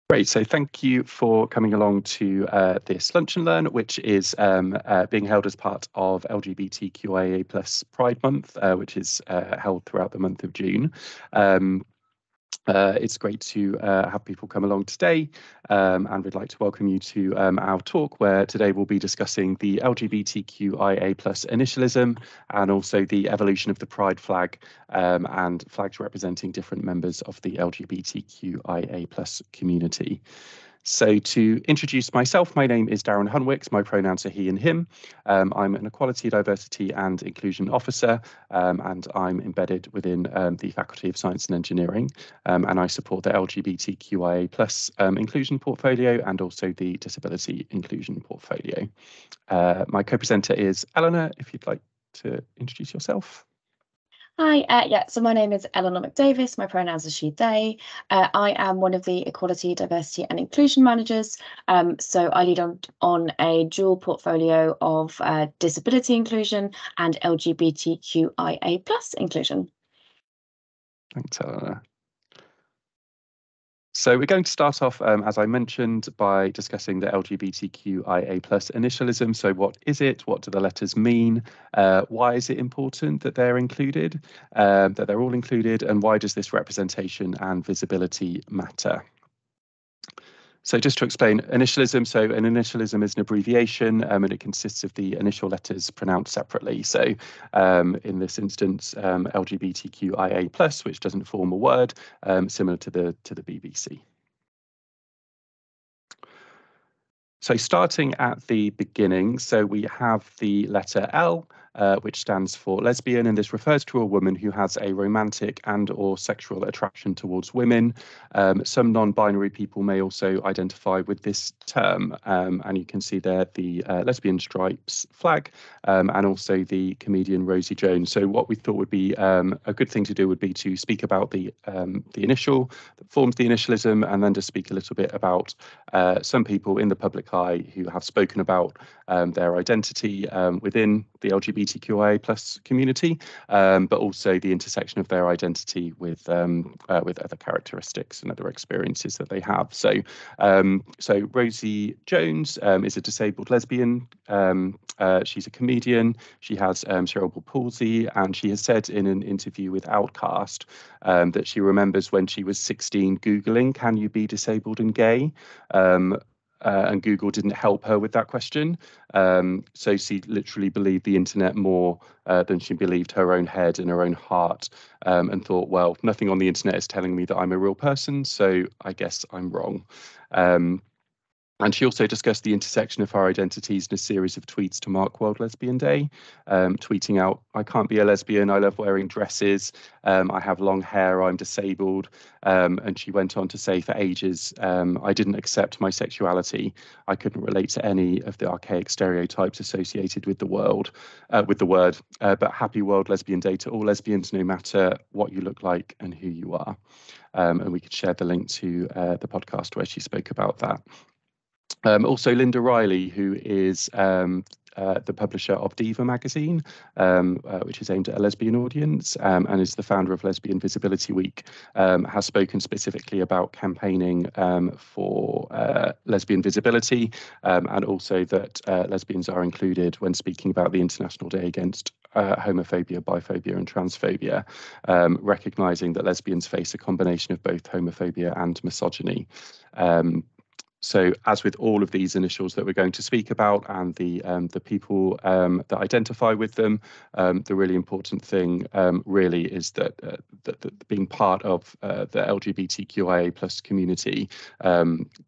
Great, so thank you for coming along to this Lunch and Learn, which is being held as part of LGBTQIA plus Pride Month, which is held throughout the month of June. It's great to have people come along today, and we'd like to welcome you to our talk, where today we'll be discussing the LGBTQIA plus initialism and also the evolution of the Pride flag and flags representing different members of the LGBTQIA plus community. So to introduce myself, my name is Darren Hunwicks. My pronouns are he and him. I'm an Equality, Diversity and Inclusion Officer, and I'm embedded within the Faculty of Science and Engineering, and I support the LGBTQIA plus inclusion portfolio and also the disability inclusion portfolio. My co-presenter is Eleanor, if you'd like to introduce yourself. Hi, so my name is Eleanor McDavis. My pronouns are she, they. I am one of the Equality, Diversity and Inclusion Managers. So I lead on a dual portfolio of disability inclusion and LGBTQIA plus inclusion. Thanks, Eleanor. So we're going to start off, as I mentioned, by discussing the LGBTQIA plus initialism. So what is it? What do the letters mean? Why is it important that they're included, that they're all included? And why does this representation and visibility matter? So just to explain initialism, so an initialism is an abbreviation and it consists of the initial letters pronounced separately. So in this instance, LGBTQIA+, which doesn't form a word, similar to the BBC. So starting at the beginning, so we have the letter L, which stands for lesbian, and this refers to a woman who has a romantic and or sexual attraction towards women. Some non-binary people may also identify with this term, and you can see there the lesbian stripes flag and also the comedian Rosie Jones. So what we thought would be a good thing to do would be to speak about the initial that forms the initialism, and then to speak a little bit about some people in the public eye who have spoken about their identity within the LGBTQIA plus community, but also the intersection of their identity with other characteristics and other experiences that they have. So, so Rosie Jones is a disabled lesbian. She's a comedian. She has cerebral palsy, and she has said in an interview with Outcast that she remembers when she was 16 Googling, "Can you be disabled and gay?" And Google didn't help her with that question. So she literally believed the internet more than she believed her own head and her own heart, and thought, well, nothing on the internet is telling me that I'm a real person, so I guess I'm wrong. And she also discussed the intersection of her identities in a series of tweets to mark World Lesbian Day, tweeting out, "I can't be a lesbian, I love wearing dresses, I have long hair, I'm disabled." And she went on to say, for ages, "I didn't accept my sexuality. I couldn't relate to any of the archaic stereotypes associated with the word. But happy World Lesbian Day to all lesbians, no matter what you look like and who you are." And we could share the link to the podcast where she spoke about that. Also, Linda Riley, who is the publisher of Diva magazine, which is aimed at a lesbian audience, and is the founder of Lesbian Visibility Week, has spoken specifically about campaigning for lesbian visibility, and also that lesbians are included when speaking about the International Day Against homophobia, biphobia and transphobia, recognising that lesbians face a combination of both homophobia and misogyny. So as with all of these initials that we're going to speak about and the people that identify with them, the really important thing really is that, that being part of the LGBTQIA plus community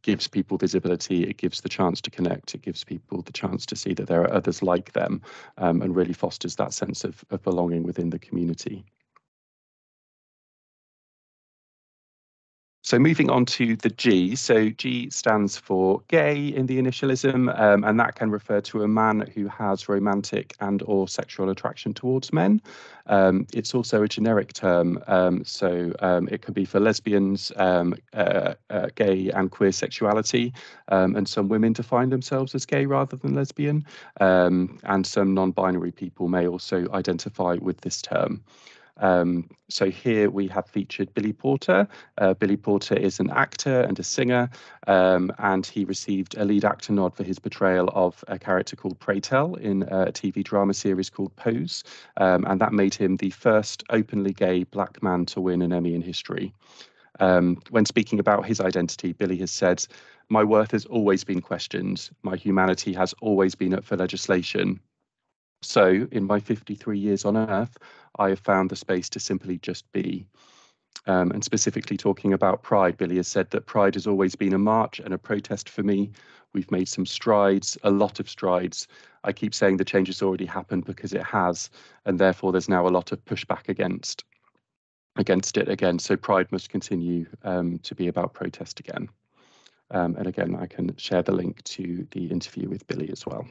gives people visibility, it gives the chance to connect, it gives people the chance to see that there are others like them, and really fosters that sense of belonging within the community. So moving on to the G, so G stands for gay in the initialism, and that can refer to a man who has romantic and or sexual attraction towards men. It's also a generic term, so it can be for lesbians, gay and queer sexuality, and some women define themselves as gay rather than lesbian, and some non-binary people may also identify with this term. So here we have featured Billy Porter. Billy Porter is an actor and a singer, and he received a lead actor nod for his portrayal of a character called Pray Tell in a TV drama series called Pose, and that made him the first openly gay black man to win an Emmy in history. When speaking about his identity, Billy has said, "My worth has always been questioned. My humanity has always been up for legislation. So, in my 53 years on Earth, I have found the space to simply just be." And specifically talking about Pride, Billy has said that Pride has always been a march and a protest for me. We've made some strides, a lot of strides. I keep saying the change has already happened because it has, and therefore there's now a lot of pushback against it again. So Pride must continue to be about protest again. And again, I can share the link to the interview with Billy as well.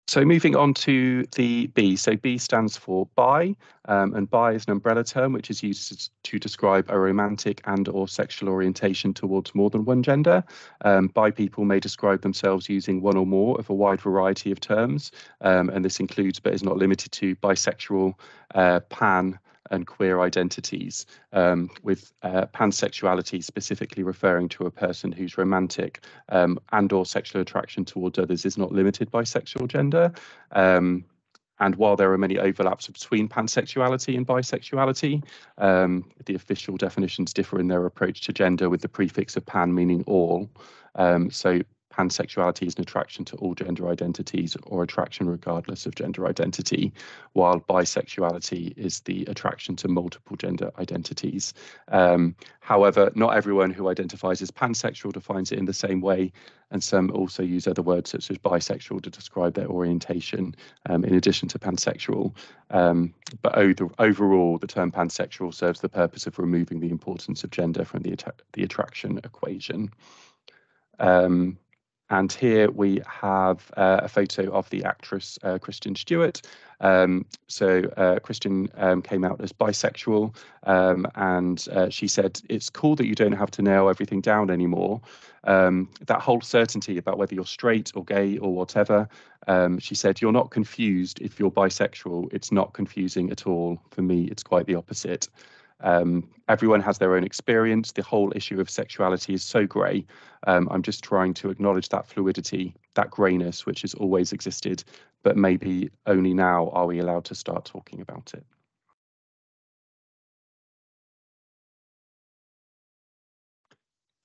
So moving on to the B. So B stands for bi, and bi is an umbrella term which is used to describe a romantic and or sexual orientation towards more than one gender. Bi people may describe themselves using one or more of a wide variety of terms, and this includes but is not limited to bisexual, pan, and queer identities, with pansexuality specifically referring to a person whose romantic and or sexual attraction towards others is not limited by sexual gender. And while there are many overlaps between pansexuality and bisexuality, the official definitions differ in their approach to gender, with the prefix of pan meaning all. So pansexuality is an attraction to all gender identities or attraction regardless of gender identity, while bisexuality is the attraction to multiple gender identities. However, not everyone who identifies as pansexual defines it in the same way, and some also use other words such as bisexual to describe their orientation, in addition to pansexual. But overall, the term pansexual serves the purpose of removing the importance of gender from the attraction equation. And here we have a photo of the actress Kristen Stewart. Kristen came out as bisexual, and she said, "It's cool that you don't have to nail everything down anymore." That whole certainty about whether you're straight or gay or whatever, she said, "You're not confused if you're bisexual. It's not confusing at all. For me, it's quite the opposite." Everyone has their own experience. The whole issue of sexuality is so grey. I'm just trying to acknowledge that fluidity, that greyness, which has always existed, but maybe only now are we allowed to start talking about it.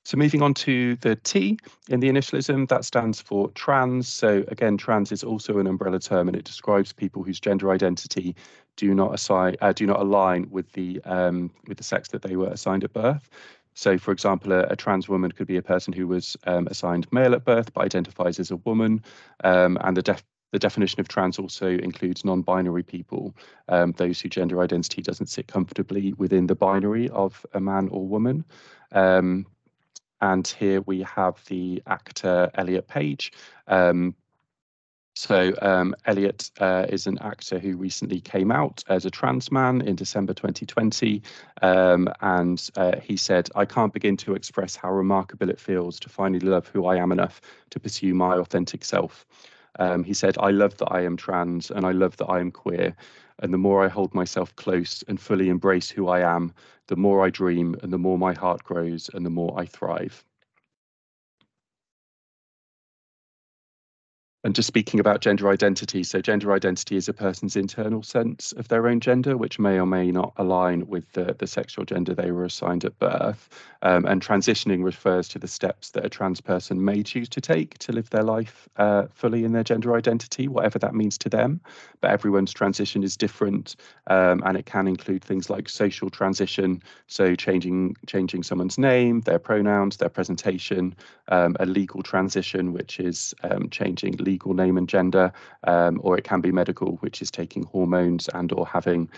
So moving on to the T in the initialism, that stands for trans. So again, trans is also an umbrella term, and it describes people whose gender identity do not align with the sex that they were assigned at birth. So, for example, a trans woman could be a person who was assigned male at birth but identifies as a woman, and the definition of trans also includes non-binary people, those whose gender identity doesn't sit comfortably within the binary of a man or woman. And here we have the actor Elliot Page. Elliot is an actor who recently came out as a trans man in December 2020, and he said, "I can't begin to express how remarkable it feels to finally love who I am enough to pursue my authentic self." He said, "I love that I am trans and I love that I am queer. And the more I hold myself close and fully embrace who I am, the more I dream and the more my heart grows and the more I thrive." And just speaking about gender identity, so gender identity is a person's internal sense of their own gender, which may or may not align with the sexual gender they were assigned at birth. And transitioning refers to the steps that a trans person may choose to take to live their life fully in their gender identity, whatever that means to them. But everyone's transition is different, and it can include things like social transition, so changing someone's name, their pronouns, their presentation, a legal transition, which is changing legal name and gender, or it can be medical, which is taking hormones and or having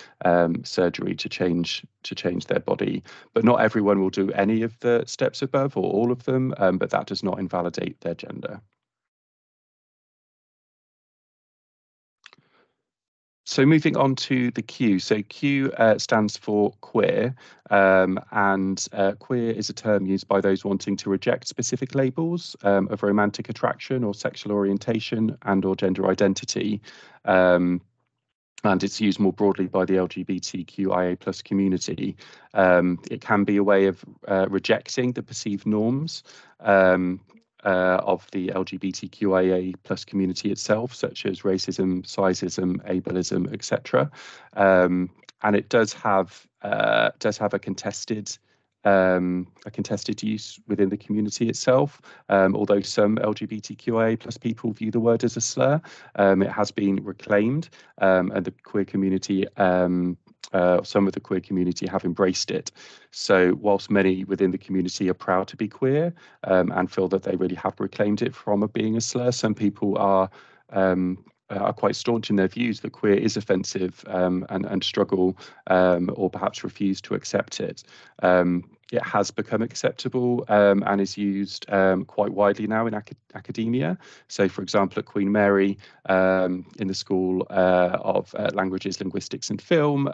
surgery to change their body. But not everyone will do any of the steps above or all of them, but that does not invalidate their gender. So moving on to the Q. So Q stands for queer, and queer is a term used by those wanting to reject specific labels of romantic attraction or sexual orientation and or gender identity. and it's used more broadly by the LGBTQIA plus community. It can be a way of rejecting the perceived norms of the LGBTQIA plus community itself, such as racism, sizeism, ableism, etc. And it does have a contested use within the community itself. Although some LGBTQIA plus people view the word as a slur, it has been reclaimed, and the queer community, some of the queer community have embraced it. So whilst many within the community are proud to be queer and feel that they really have reclaimed it from being a slur, some people are quite staunch in their views that queer is offensive and struggle or perhaps refuse to accept it. It has become acceptable and is used quite widely now in academia. So, for example, at Queen Mary, in the School of Languages, Linguistics and Film,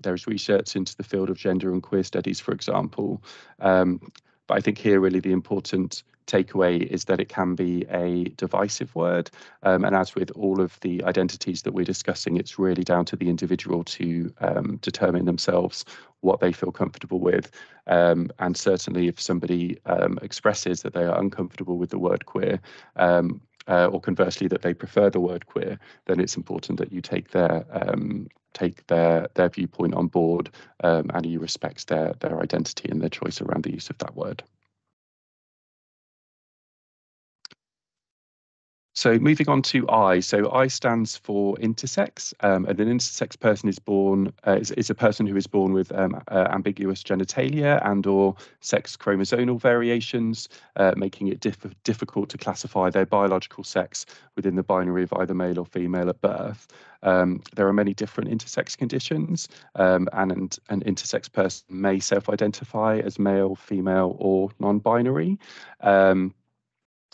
there is research into the field of gender and queer studies, for example. But I think here really the important takeaway is that it can be a divisive word. And as with all of the identities that we're discussing, it's really down to the individual to determine themselves what they feel comfortable with. And certainly if somebody expresses that they are uncomfortable with the word queer, or conversely that they prefer the word queer, then it's important that you take their viewpoint on board and you respect their identity and their choice around the use of that word. So moving on to I. So I stands for intersex, and an intersex person is born is a person who is born with ambiguous genitalia and/or sex chromosomal variations, making it difficult to classify their biological sex within the binary of either male or female at birth. There are many different intersex conditions, and an intersex person may self-identify as male, female, or non-binary.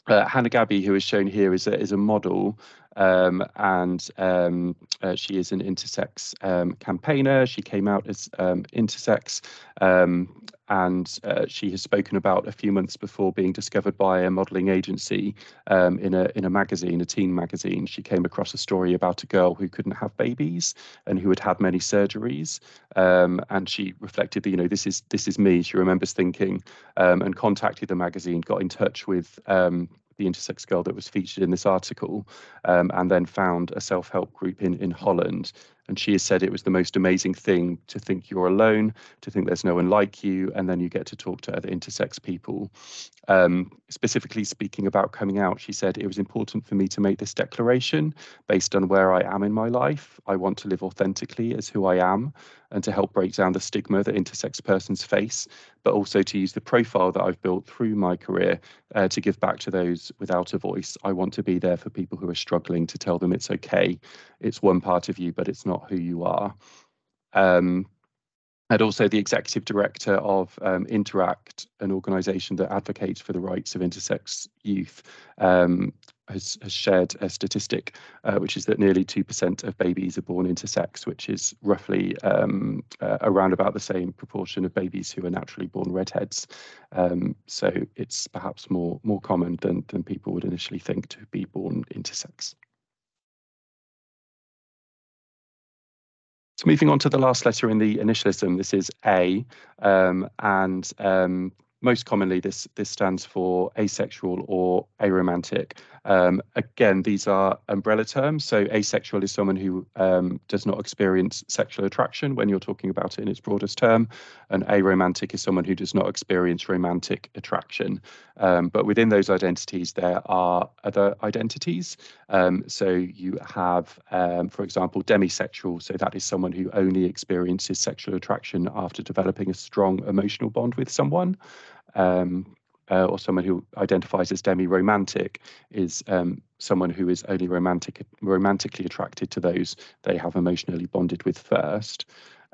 Hannah Gabby, who is shown here, is a model, and she is an intersex campaigner. She came out as intersex, and she has spoken about a few months before being discovered by a modelling agency in a magazine, a teen magazine. She came across a story about a girl who couldn't have babies and who had had many surgeries, and she reflected that this is me. She remembers thinking, and contacted the magazine, got in touch with the intersex girl that was featured in this article, and then found a self-help group in Holland. And she has said it was the most amazing thing to think you're alone, to think there's no one like you, and then you get to talk to other intersex people. Specifically speaking about coming out, she said, it was important for me to make this declaration based on where I am in my life. I want to live authentically as who I am and to help break down the stigma that intersex persons face, but also to use the profile that I've built through my career to give back to those without a voice. I want to be there for people who are struggling, to tell them it's okay. It's one part of you, but it's not who you are. And also the executive director of Interact, an organisation that advocates for the rights of intersex youth, has shared a statistic, which is that nearly 2% of babies are born intersex, which is roughly around about the same proportion of babies who are naturally born redheads. So it's perhaps more common than people would initially think to be born intersex. So moving on to the last letter in the initialism, this is A, and most commonly this stands for asexual or aromantic. Again, these are umbrella terms. So asexual is someone who does not experience sexual attraction when you're talking about it in its broadest term, and aromantic is someone who does not experience romantic attraction. But within those identities, there are other identities. So you have, for example, demisexual. So that is someone who only experiences sexual attraction after developing a strong emotional bond with someone. Or someone who identifies as demi-romantic is someone who is only romantically attracted to those they have emotionally bonded with first.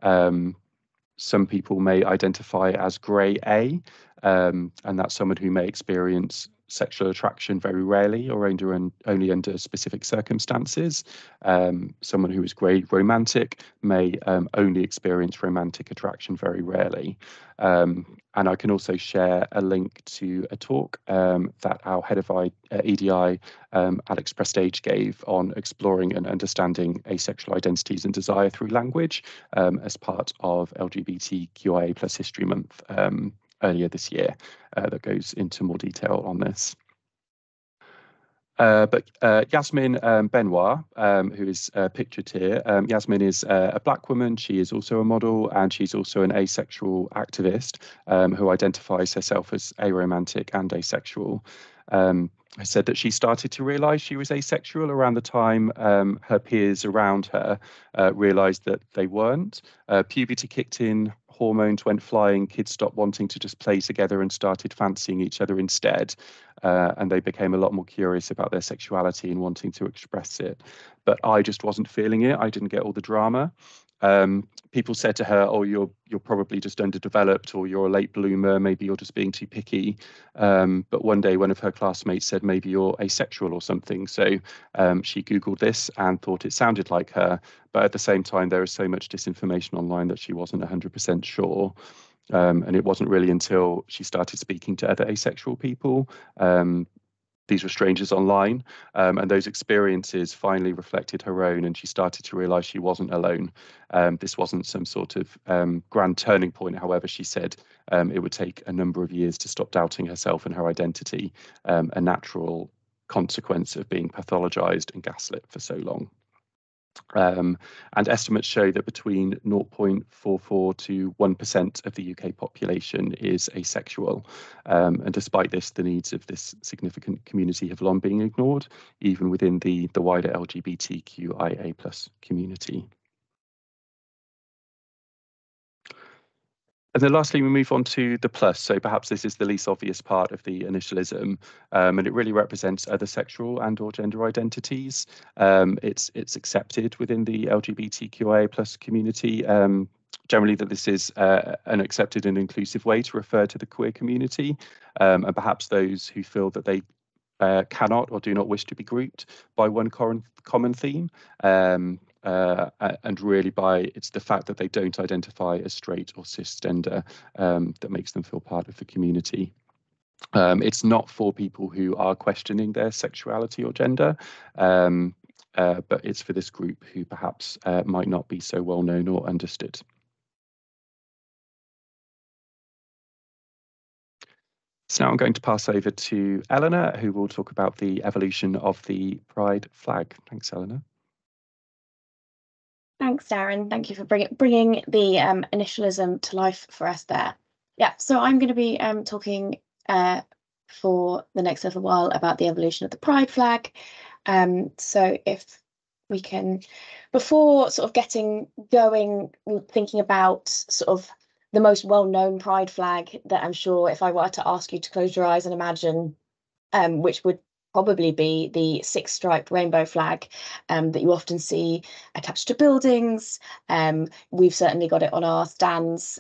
Some people may identify as grey A, and that's someone who may experience sexual attraction very rarely or only under specific circumstances. Someone who is very romantic may only experience romantic attraction very rarely. And I can also share a link to a talk that our head of EDI, Alex Prestage, gave on exploring and understanding asexual identities and desire through language as part of LGBTQIA plus History Month earlier this year, that goes into more detail on this. But Yasmin Benoit, who is pictured here, Yasmin is a Black woman. She is also a model, and she's also an asexual activist who identifies herself as aromantic and asexual. I said that she started to realise she was asexual around the time her peers around her realised that they weren't. Puberty kicked in, hormones went flying, kids stopped wanting to just play together and started fancying each other instead. And they became a lot more curious about their sexuality and wanting to express it. But I just wasn't feeling it. I didn't get all the drama. People said to her, "Oh, you're probably just underdeveloped, or you're a late bloomer. Maybe you're just being too picky." But one day, one of her classmates said, "Maybe you're asexual or something." So she Googled this and thought it sounded like her. But at the same time, there is so much disinformation online that she wasn't 100% sure. And it wasn't really until she started speaking to other asexual people, these were strangers online, and those experiences finally reflected her own, and she started to realise she wasn't alone. This wasn't some sort of grand turning point. However, she said it would take a number of years to stop doubting herself and her identity, a natural consequence of being pathologized and gaslit for so long. And estimates show that between 0.44 to 1% of the UK population is asexual. And despite this, the needs of this significant community have long been ignored, even within the wider LGBTQIA plus community. And then lastly, we move on to the plus. So perhaps this is the least obvious part of the initialism, and it really represents other sexual and or gender identities. It's accepted within the LGBTQIA plus community, generally, that this is an accepted and inclusive way to refer to the queer community, and perhaps those who feel that they cannot or do not wish to be grouped by one common theme. And really it's the fact that they don't identify as straight or cisgender that makes them feel part of the community. It's not for people who are questioning their sexuality or gender, but it's for this group who perhaps might not be so well known or understood. So now I'm going to pass over to Eleanor, who will talk about the evolution of the pride flag. Thanks, Eleanor. Thanks, Darren. Thank you for bringing the initialism to life for us there. Yeah, so I'm going to be talking for the next little while about the evolution of the pride flag. So if we can, before sort of getting going, thinking about sort of the most well-known pride flag that I'm sure if I were to ask you to close your eyes and imagine, which would probably be the six-striped rainbow flag that you often see attached to buildings. We've certainly got it on our stands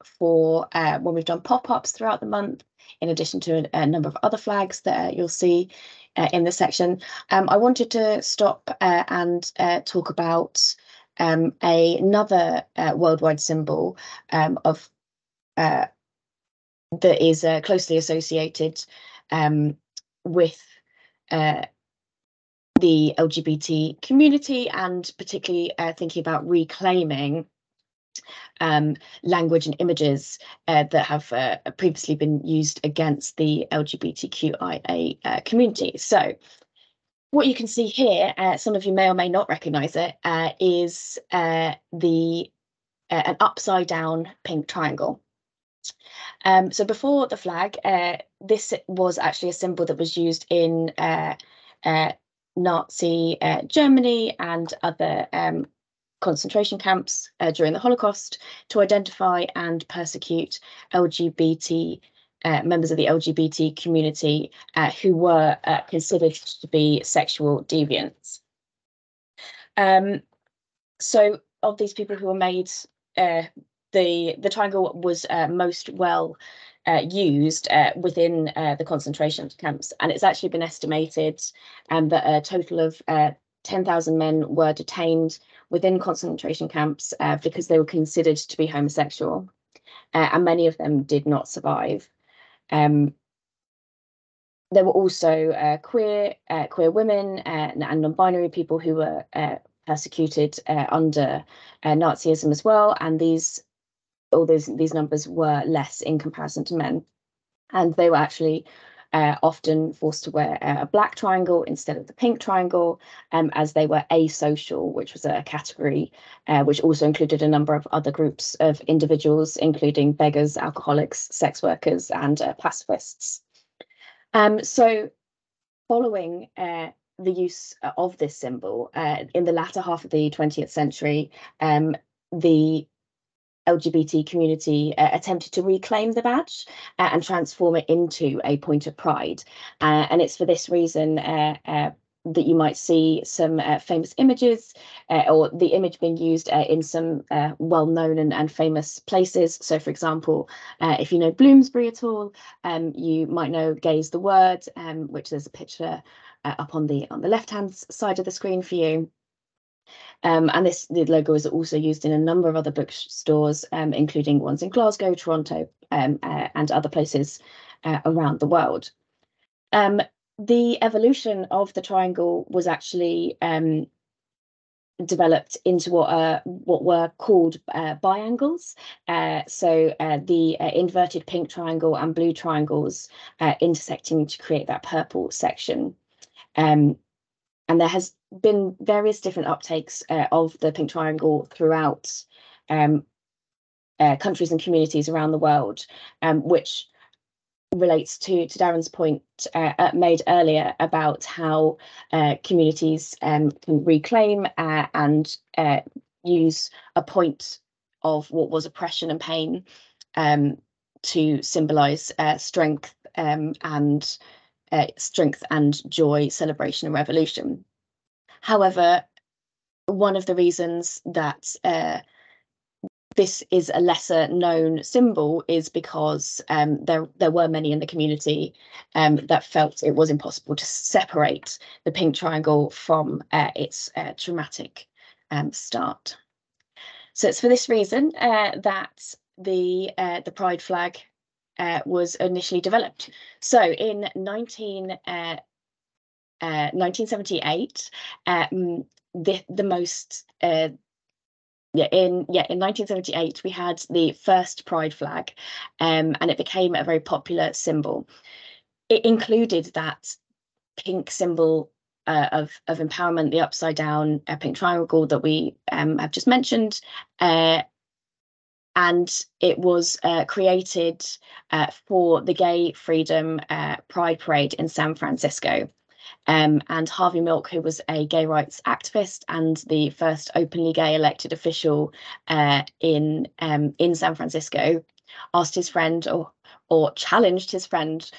for when we've done pop-ups throughout the month, in addition to a number of other flags that you'll see in this section. I wanted to stop and talk about another worldwide symbol of that is closely associated with the LGBT community, and particularly thinking about reclaiming language and images that have previously been used against the LGBTQIA community. So what you can see here, some of you may or may not recognise it, is an upside down pink triangle. So before the flag, this was actually a symbol that was used in Nazi Germany and other concentration camps during the Holocaust to identify and persecute LGBT members of the LGBT community who were considered to be sexual deviants. So of these people who were made, the triangle was most well used within the concentration camps. And it's actually been estimated that a total of 10,000 men were detained within concentration camps because they were considered to be homosexual, and many of them did not survive. There were also queer women and non-binary people who were persecuted under Nazism as well, and these numbers were less in comparison to men, and they were actually often forced to wear a black triangle instead of the pink triangle, as they were asocial, which was a category which also included a number of other groups of individuals, including beggars, alcoholics, sex workers, and pacifists. So following the use of this symbol in the latter half of the 20th century, the LGBT community attempted to reclaim the badge and transform it into a point of pride. And it's for this reason that you might see some famous images, or the image being used in some well-known and famous places. So, for example, if you know Bloomsbury at all, you might know Gay's the Word, which there's a picture up on the left-hand side of the screen for you. And the logo is also used in a number of other bookstores, including ones in Glasgow, Toronto, and other places around the world. The evolution of the triangle was actually developed into what were called biangles. So the inverted pink triangle and blue triangles intersecting to create that purple section. And there has been various different uptakes of the pink triangle throughout countries and communities around the world, which relates to Darren's point made earlier about how communities can reclaim and use a point of what was oppression and pain to symbolise strength and joy, celebration and revolution. However, one of the reasons that this is a lesser known symbol is because there were many in the community that felt it was impossible to separate the pink triangle from its traumatic start. So it's for this reason that the Pride flag was initially developed. So in 1978, in 1978 we had the first Pride flag, and it became a very popular symbol. It included that pink symbol of empowerment, the upside down pink triangle that we have just mentioned, and it was created for the Gay Freedom Pride Parade in San Francisco. And Harvey Milk, who was a gay rights activist and the first openly gay elected official in San Francisco, asked his friend or challenged his friend,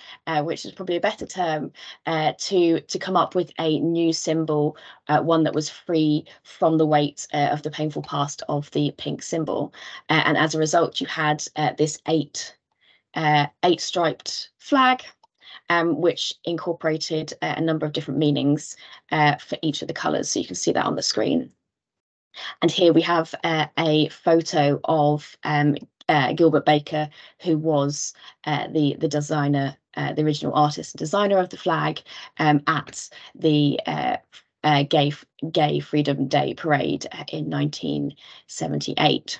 which is probably a better term, to come up with a new symbol, one that was free from the weight of the painful past of the pink symbol. And as a result, you had this eight striped flag, which incorporated a number of different meanings for each of the colours. So you can see that on the screen. And here we have a photo of Gilbert Baker, who was the designer, the original artist and designer of the flag, at the Gay Freedom Day Parade in 1978.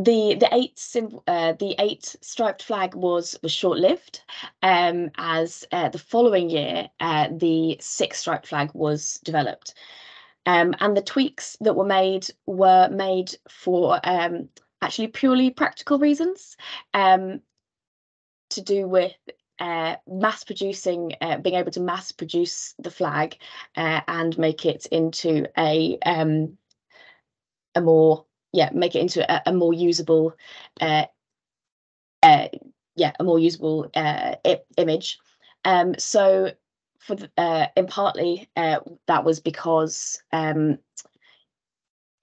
The eight striped flag was short-lived, as the following year the six striped flag was developed, and the tweaks that were made for actually purely practical reasons, to do with mass producing, being able to mass produce the flag and make it into a more usable image. So for in partly that was because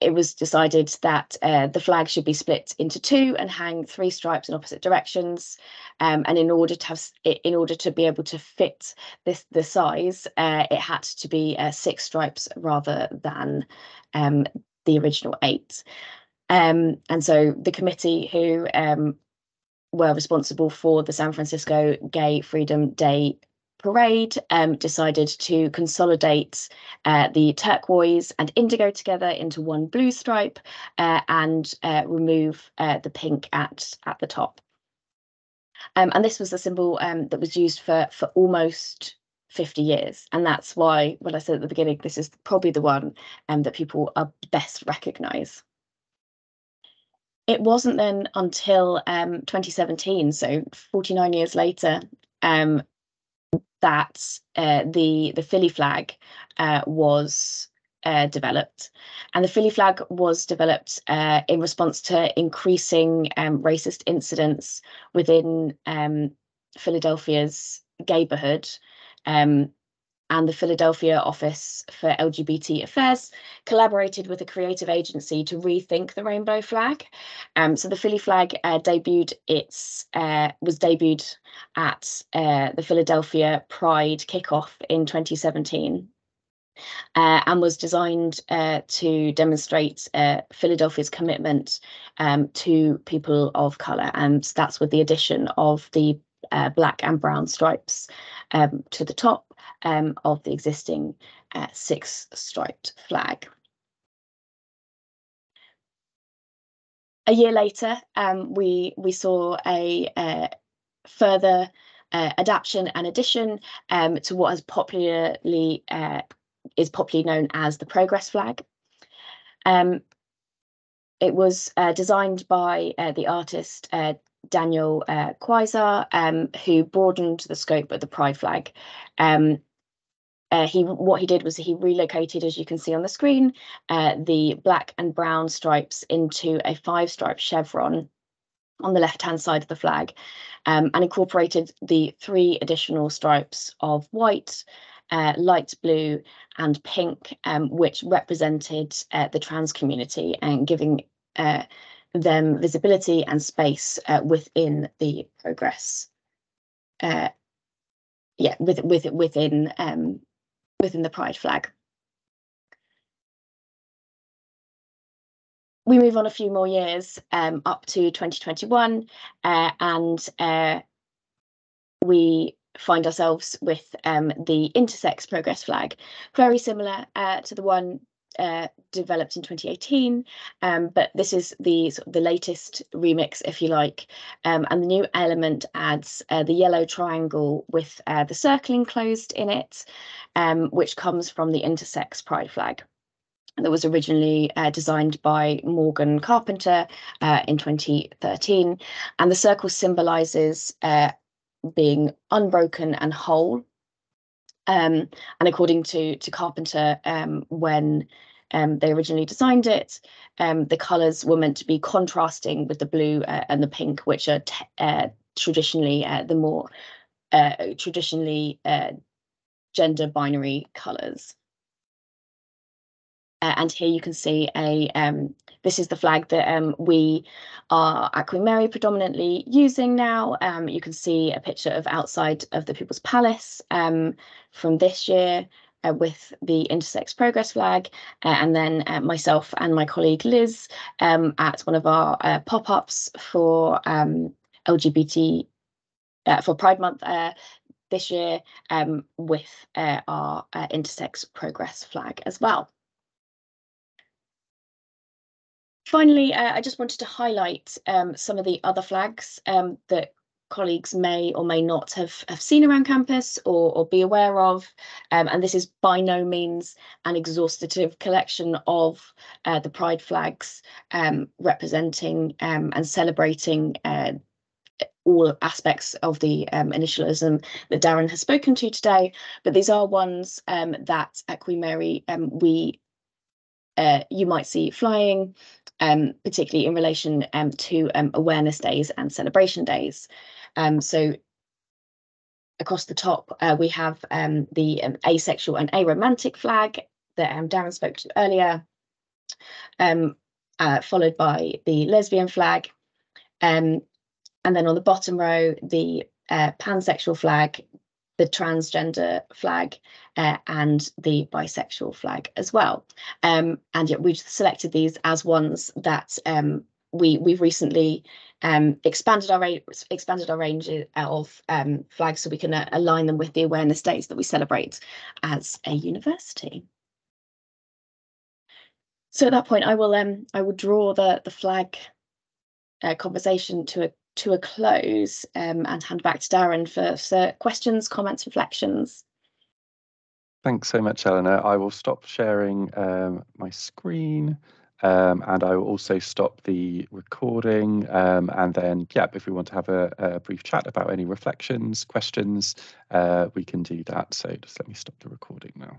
it was decided that the flag should be split into two and hang 3 stripes in opposite directions. And in order to be able to fit the size, it had to be 6 stripes rather than the original 8. And so the committee who were responsible for the San Francisco Gay Freedom Day parade decided to consolidate the turquoise and indigo together into one blue stripe and remove the pink at the top. And this was a symbol that was used for almost 50 years. And that's why, when I said at the beginning, this is probably the one that people are best recognise. It wasn't then until 2017, so 49 years later, that the Philly flag was developed. And the Philly flag was developed in response to increasing racist incidents within Philadelphia's gayborhood. And the Philadelphia Office for LGBT Affairs collaborated with a creative agency to rethink the rainbow flag. So the Philly flag was debuted at the Philadelphia Pride kickoff in 2017. And was designed to demonstrate Philadelphia's commitment to people of colour. And that's with the addition of the black and brown stripes to the top of the existing 6-striped flag. A year later, we saw a further adaptation and addition to what is popularly known as the Progress flag. It was designed by the artist Daniel Quasar, who broadened the scope of the Pride flag. What he did was he relocated, as you can see on the screen, the black and brown stripes into a 5-stripe chevron on the left-hand side of the flag, and incorporated the 3 additional stripes of white, light blue and pink, which represented the trans community and giving them visibility and space within the Progress. Within the Pride flag. We move on a few more years up to 2021, and we find ourselves with the intersex Progress flag, very similar to the one developed in 2018, but this is the latest remix, if you like, and the new element adds the yellow triangle with the circle enclosed in it, which comes from the intersex Pride flag that was originally designed by Morgan Carpenter in 2013, and the circle symbolises being unbroken and whole. And according to Carpenter, when they originally designed it, the colours were meant to be contrasting with the blue and the pink, which are traditionally the more traditionally gender binary colours. And here you can see this is the flag that we are at Queen Mary predominantly using now. You can see a picture of outside of the People's Palace from this year with the intersex Progress flag, and then myself and my colleague Liz at one of our pop-ups for LGBT for Pride Month this year with our intersex Progress flag as well. Finally, I just wanted to highlight some of the other flags that colleagues may or may not have seen around campus or be aware of. And this is by no means an exhaustive collection of the Pride flags representing and celebrating all aspects of the initialism that Darren has spoken to today. But these are ones that at Queen Mary you might see flying, particularly in relation to awareness days and celebration days. So across the top, we have the asexual and aromantic flag that Darren spoke to earlier. followed by the lesbian flag, and then on the bottom row, the pansexual flag, the transgender flag, and the bisexual flag as well. And yet we've selected these as ones that we've recently expanded our range of flags so we can align them with the awareness days that we celebrate as a university. So at that point, I will draw the flag conversation to a close and hand back to Darren for questions, comments, reflections. Thanks so much, Eleanor. I will stop sharing my screen, and I will also stop the recording. And then, yeah, if we want to have a brief chat about any reflections, questions, we can do that. So just let me stop the recording now.